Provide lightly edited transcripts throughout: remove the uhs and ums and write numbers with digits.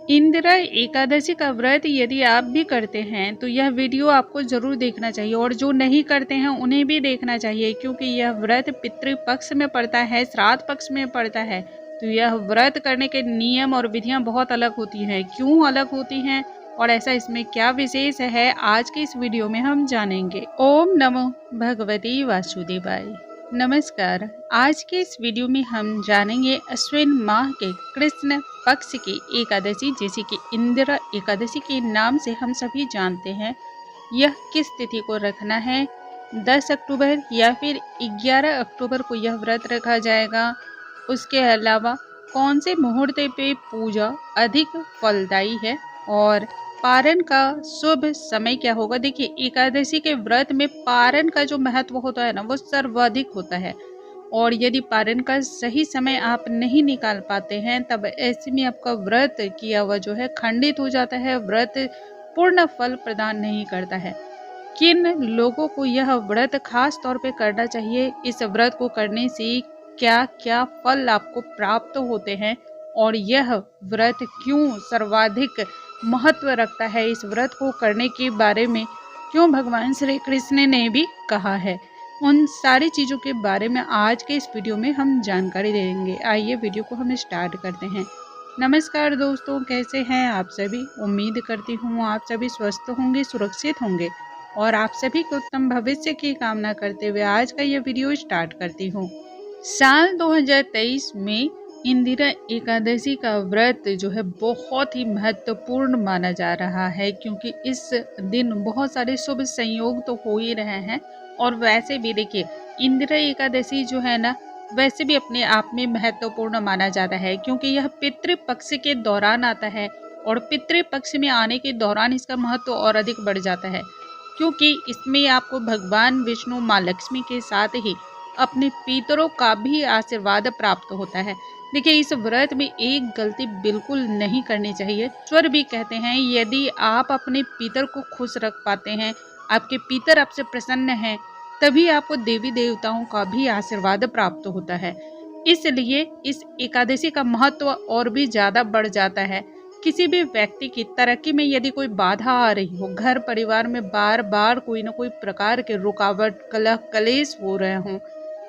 इंदिरा एकादशी का व्रत यदि आप भी करते हैं तो यह वीडियो आपको जरूर देखना चाहिए और जो नहीं करते हैं उन्हें भी देखना चाहिए, क्योंकि यह व्रत पितृपक्ष में पड़ता है, श्राद्ध पक्ष में पड़ता है। तो यह व्रत करने के नियम और विधियां बहुत अलग होती हैं। क्यों अलग होती हैं और ऐसा इसमें क्या विशेष है, आज के इस वीडियो में हम जानेंगे। ओम नमो भगवती वासुदेवाय। नमस्कार। आज के इस वीडियो में हम जानेंगे अश्विन माह के कृष्ण पक्ष की एकादशी, जैसे कि इंदिरा एकादशी के नाम से हम सभी जानते हैं, यह किस तिथि को रखना है। 10 अक्टूबर या फिर 11 अक्टूबर को यह व्रत रखा जाएगा। उसके अलावा कौन से मुहूर्त पे पूजा अधिक फलदायी है और पारण का शुभ समय क्या होगा। देखिए, एकादशी के व्रत में पारण का जो महत्व होता है ना, वो सर्वाधिक होता है। और यदि पारण का सही समय आप नहीं निकाल पाते हैं, तब ऐसे में आपका व्रत किया हुआ जो है खंडित हो जाता है, व्रत पूर्ण फल प्रदान नहीं करता है। किन लोगों को यह व्रत खास तौर पे करना चाहिए, इस व्रत को करने से क्या क्या फल आपको प्राप्त होते हैं और यह व्रत क्यों सर्वाधिक महत्व रखता है, इस व्रत को करने के बारे में क्यों भगवान श्री कृष्ण ने भी कहा है, उन सारी चीज़ों के बारे में आज के इस वीडियो में हम जानकारी देंगे। आइए वीडियो को हम स्टार्ट करते हैं। नमस्कार दोस्तों, कैसे हैं आप सभी। उम्मीद करती हूँ आप सभी स्वस्थ होंगे, सुरक्षित होंगे और आप सभी के उत्तम भविष्य की कामना करते हुए आज का ये वीडियो स्टार्ट करती हूँ। साल 2023 में इंदिरा एकादशी का व्रत जो है बहुत ही महत्वपूर्ण माना जा रहा है, क्योंकि इस दिन बहुत सारे शुभ संयोग तो हो ही रहे हैं। और वैसे भी देखिए, इंदिरा एकादशी जो है ना, वैसे भी अपने आप में महत्वपूर्ण माना जाता है, क्योंकि यह पितृपक्ष के दौरान आता है और पितृपक्ष में आने के दौरान इसका महत्व और अधिक बढ़ जाता है, क्योंकि इसमें आपको भगवान विष्णु, माँ लक्ष्मी के साथ ही अपने पितरों का भी आशीर्वाद प्राप्त होता है। देखिए, इस व्रत में एक गलती बिल्कुल नहीं करनी चाहिए। ईश्वर भी कहते हैं, यदि आप अपने पितर को खुश रख पाते हैं, आपके पितर आपसे प्रसन्न हैं, तभी आपको देवी देवताओं का भी आशीर्वाद प्राप्त होता है। इसलिए इस एकादशी का महत्व और भी ज्यादा बढ़ जाता है। किसी भी व्यक्ति की तरक्की में यदि कोई बाधा आ रही हो, घर परिवार में बार बार कोई ना कोई प्रकार के रुकावट, कलह, कलेश हो रहे हों,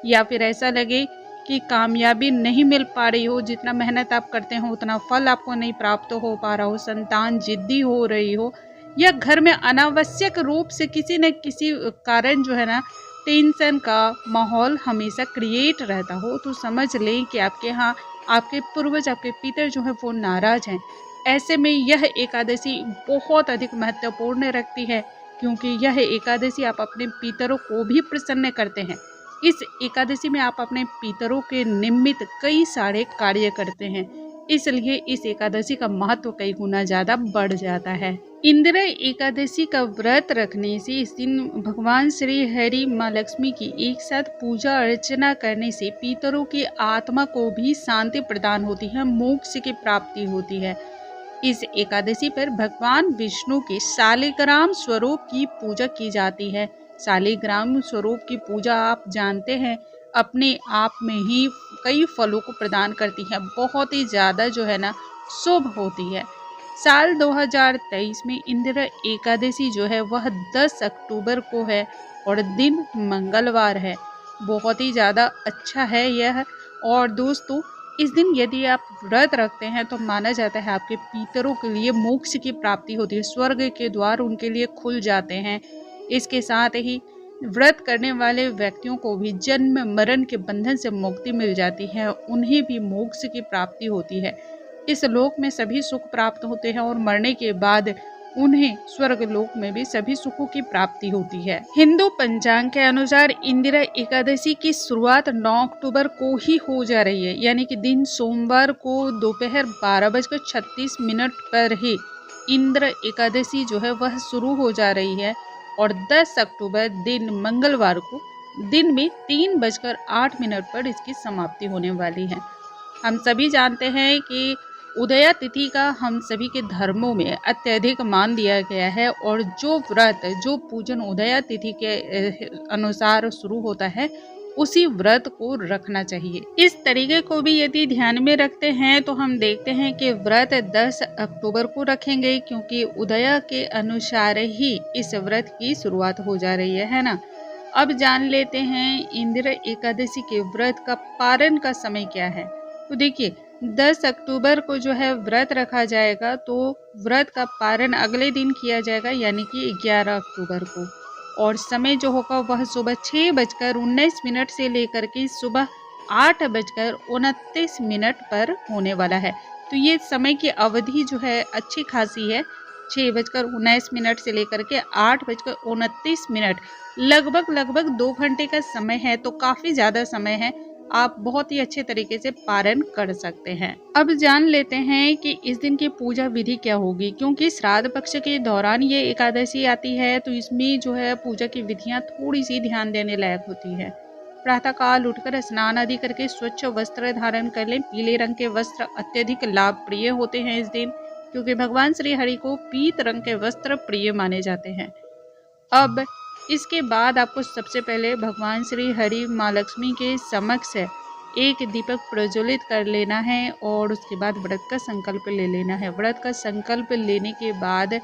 या फिर ऐसा लगे कि कामयाबी नहीं मिल पा रही हो, जितना मेहनत आप करते हो उतना फल आपको नहीं प्राप्त हो पा रहा हो, संतान जिद्दी हो रही हो, या घर में अनावश्यक रूप से किसी न किसी कारण जो है ना टेंशन का माहौल हमेशा क्रिएट रहता हो, तो समझ लें कि आपके यहाँ आपके पूर्वज, आपके पितर जो है वो नाराज हैं। ऐसे में यह एकादशी बहुत अधिक महत्वपूर्ण रखती है, क्योंकि यह एकादशी आप अपने पितरों को भी प्रसन्न करते हैं। इस एकादशी में आप अपने पितरों के निमित्त कई सारे कार्य करते हैं, इसलिए इस एकादशी का महत्व कई गुना ज्यादा बढ़ जाता है। इंदिरा एकादशी का व्रत रखने से, इस दिन भगवान श्री हरि, माँ लक्ष्मी की एक साथ पूजा अर्चना करने से पितरों की आत्मा को भी शांति प्रदान होती है, मोक्ष की प्राप्ति होती है। इस एकादशी पर भगवान विष्णु के शालिग्राम स्वरूप की पूजा की जाती है। शालिग्राम स्वरूप की पूजा आप जानते हैं अपने आप में ही कई फलों को प्रदान करती है, बहुत ही ज़्यादा जो है ना शुभ होती है। साल 2023 में इंदिरा एकादशी जो है वह 10 अक्टूबर को है और दिन मंगलवार है। बहुत ही ज़्यादा अच्छा है यह। और दोस्तों, इस दिन यदि आप व्रत रखते हैं तो माना जाता है आपके पितरों के लिए मोक्ष की प्राप्ति होती है, स्वर्ग के द्वार उनके लिए खुल जाते हैं। इसके साथ ही व्रत करने वाले व्यक्तियों को भी जन्म मरण के बंधन से मुक्ति मिल जाती है, उन्हें भी मोक्ष की प्राप्ति होती है। इस लोक में सभी सुख प्राप्त होते हैं और मरने के बाद उन्हें स्वर्ग लोक में भी सभी सुखों की प्राप्ति होती है। हिंदू पंचांग के अनुसार इंदिरा एकादशी की शुरुआत 9 अक्टूबर को ही हो जा रही है, यानी कि दिन सोमवार को दोपहर 12:36 पर ही इंदिरा एकादशी जो है वह शुरू हो जा रही है और 10 अक्टूबर दिन मंगलवार को दिन में 3:08 पर इसकी समाप्ति होने वाली है। हम सभी जानते हैं कि उदया तिथि का हम सभी के धर्मों में अत्यधिक मान दिया गया है और जो व्रत, जो पूजन उदया तिथि के अनुसार शुरू होता है, उसी व्रत को रखना चाहिए। इस तरीके को भी यदि ध्यान में रखते हैं तो हम देखते हैं कि व्रत 10 अक्टूबर को रखेंगे, क्योंकि उदय के अनुसार ही इस व्रत की शुरुआत हो जा रही है ना। अब जान लेते हैं इंद्र एकादशी के व्रत का पारण का समय क्या है। तो देखिए 10 अक्टूबर को जो है व्रत रखा जाएगा, तो व्रत का पारण अगले दिन किया जाएगा यानी कि 11 अक्टूबर को। और समय जो होगा वह सुबह 6:19 से लेकर के सुबह 8:29 पर होने वाला है। तो ये समय की अवधि जो है अच्छी खासी है, 6:19 से लेकर के 8:29, लगभग 2 घंटे का समय है। तो काफ़ी ज़्यादा समय है, आप बहुत ही अच्छे तरीके से पारण कर सकते हैं। अब जान लेते हैं कि इस दिन की पूजा विधि क्या होगी, क्योंकि श्राद्ध पक्ष के दौरान ये एकादशी आती है, तो इसमें जो है पूजा की विधियां थोड़ी सी ध्यान देने लायक होती है। प्रातःकाल उठकर स्नान आदि करके स्वच्छ वस्त्र धारण कर लें। पीले रंग के वस्त्र अत्यधिक लाभ प्रिय होते हैं इस दिन, क्योंकि भगवान श्री हरि को पीत रंग के वस्त्र प्रिय माने जाते हैं। अब इसके बाद आपको सबसे पहले भगवान श्री हरि माँ लक्ष्मी के समक्ष एक दीपक प्रज्वलित कर लेना है और उसके बाद व्रत का संकल्प ले लेना है। व्रत का संकल्प लेने के बाद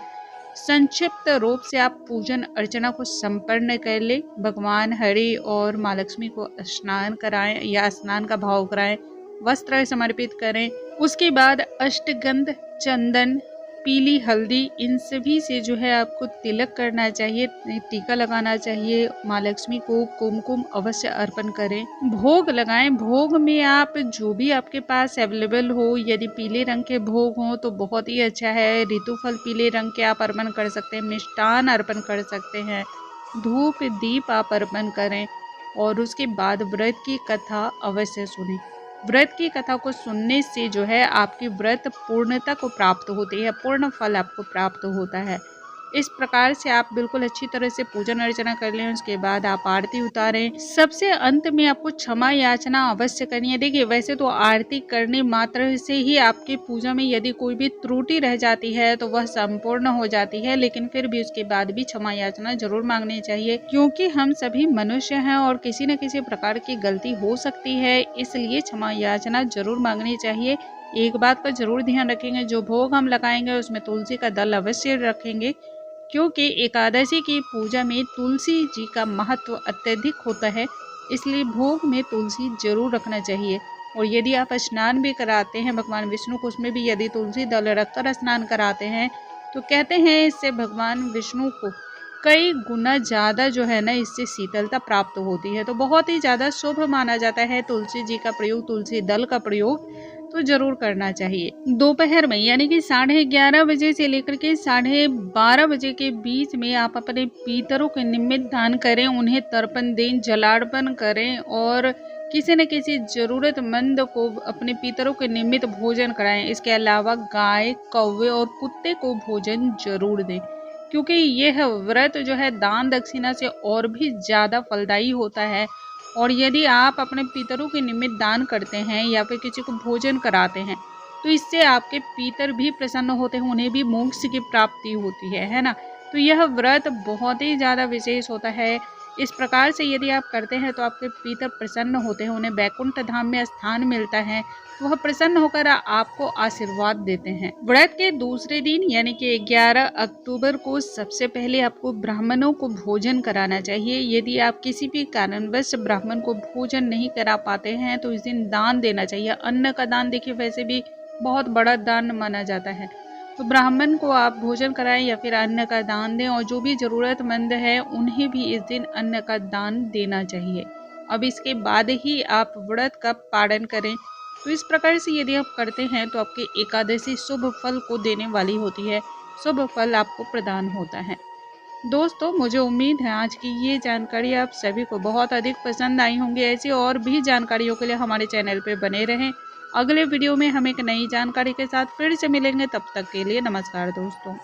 संक्षिप्त रूप से आप पूजन अर्चना को संपन्न कर ले। भगवान हरि और माँ लक्ष्मी को स्नान कराएं या स्नान का भाव कराएं, वस्त्र समर्पित करें। उसके बाद अष्टगंध, चंदन, पीली हल्दी, इन सभी से जो है आपको तिलक करना चाहिए, टीका लगाना चाहिए। माँ लक्ष्मी को कुमकुम अवश्य अर्पण करें। भोग लगाएं। भोग में आप जो भी आपके पास अवेलेबल हो, यदि पीले रंग के भोग हों तो बहुत ही अच्छा है। ऋतुफल पीले रंग के आप अर्पण कर सकते हैं, मिष्टान अर्पण कर सकते हैं, धूप दीप आप अर्पण करें। और उसके बाद व्रत की कथा अवश्य सुनें। व्रत की कथा को सुनने से जो है आपकी व्रत पूर्णता को प्राप्त होती है, पूर्ण फल आपको प्राप्त होता है। इस प्रकार से आप बिल्कुल अच्छी तरह से पूजन अर्चना कर लें। उसके बाद आप आरती उतारें। सबसे अंत में आपको क्षमा याचना अवश्य करनी है। देखिए वैसे तो आरती करने मात्र से ही आपकी पूजा में यदि कोई भी त्रुटि रह जाती है तो वह संपूर्ण हो जाती है, लेकिन फिर भी उसके बाद भी क्षमा याचना जरूर मांगनी चाहिए, क्योंकि हम सभी मनुष्य हैं और किसी न किसी प्रकार की गलती हो सकती है, इसलिए क्षमा याचना जरूर मांगनी चाहिए। एक बात का जरूर ध्यान रखेंगे, जो भोग हम लगाएंगे उसमें तुलसी का दल अवश्य रखेंगे, क्योंकि एकादशी की पूजा में तुलसी जी का महत्व अत्यधिक होता है, इसलिए भोग में तुलसी जरूर रखना चाहिए। और यदि आप स्नान भी कराते हैं भगवान विष्णु को, उसमें भी यदि तुलसी दल रखकर स्नान कराते हैं तो कहते हैं इससे भगवान विष्णु को कई गुना ज़्यादा जो है ना, इससे शीतलता प्राप्त होती है। तो बहुत ही ज़्यादा शुभ माना जाता है तुलसी जी का प्रयोग, तुलसी दल का प्रयोग तो जरूर करना चाहिए। दोपहर में यानी कि 11:30 बजे से लेकर के 12:30 बजे के बीच में आप अपने पितरों के निमित्त दान करें, उन्हें तर्पण दें, जलार्पण करें और किसी न किसी जरूरतमंद को अपने पितरों के निमित्त भोजन कराएं। इसके अलावा गाय, कौवे और कुत्ते को भोजन जरूर दें, क्योंकि यह व्रत जो है दान दक्षिणा से और भी ज़्यादा फलदायी होता है। और यदि आप अपने पितरों के निमित्त दान करते हैं या फिर किसी को भोजन कराते हैं तो इससे आपके पितर भी प्रसन्न होते हैं, उन्हें भी मोक्ष की प्राप्ति होती है ना। तो यह व्रत बहुत ही ज़्यादा विशेष होता है। इस प्रकार से यदि आप करते हैं तो आपके पितर प्रसन्न होते हैं, उन्हें वैकुंठ धाम में स्थान मिलता है, वह प्रसन्न होकर आपको आशीर्वाद देते हैं। व्रत के दूसरे दिन यानी कि 11 अक्टूबर को सबसे पहले आपको ब्राह्मणों को भोजन कराना चाहिए। यदि आप किसी भी कारणवश ब्राह्मण को भोजन नहीं करा पाते हैं तो इस दिन दान देना चाहिए। अन्न का दान देखिए वैसे भी बहुत बड़ा दान माना जाता है, तो ब्राह्मण को आप भोजन कराएं या फिर अन्न का दान दें। और जो भी ज़रूरतमंद है उन्हें भी इस दिन अन्न का दान देना चाहिए। अब इसके बाद ही आप व्रत का पालन करें। तो इस प्रकार से यदि आप करते हैं तो आपकी एकादशी शुभ फल को देने वाली होती है, शुभ फल आपको प्रदान होता है। दोस्तों मुझे उम्मीद है आज की ये जानकारी आप सभी को बहुत अधिक पसंद आई होंगी। ऐसी और भी जानकारियों के लिए हमारे चैनल पर बने रहें। अगले वीडियो में हम एक नई जानकारी के साथ फिर से मिलेंगे, तब तक के लिए नमस्कार दोस्तों।